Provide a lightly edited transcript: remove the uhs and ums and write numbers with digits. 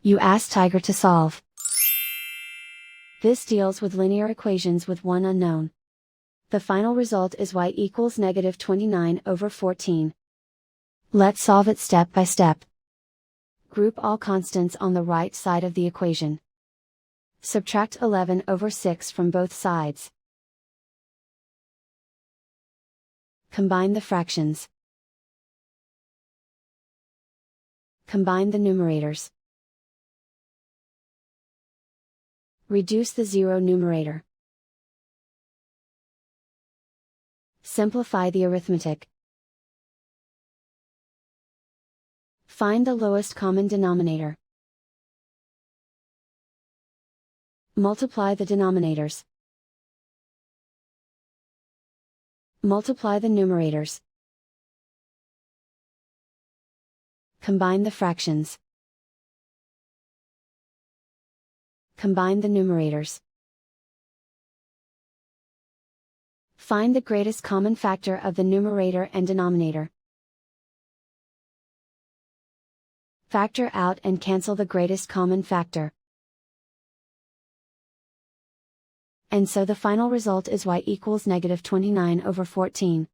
You ask Tiger to solve. This deals with linear equations with one unknown. The final result is y equals negative 29/14. Let's solve it step by step. Group all constants on the right side of the equation. Subtract 11/6 from both sides. Combine the fractions. Combine the numerators. Reduce the zero numerator. Simplify the arithmetic. Find the lowest common denominator. Multiply the denominators. Multiply the numerators. Combine the fractions. Combine the numerators. Find the greatest common factor of the numerator and denominator. Factor out and cancel the greatest common factor. And so the final result is y equals negative 29/14.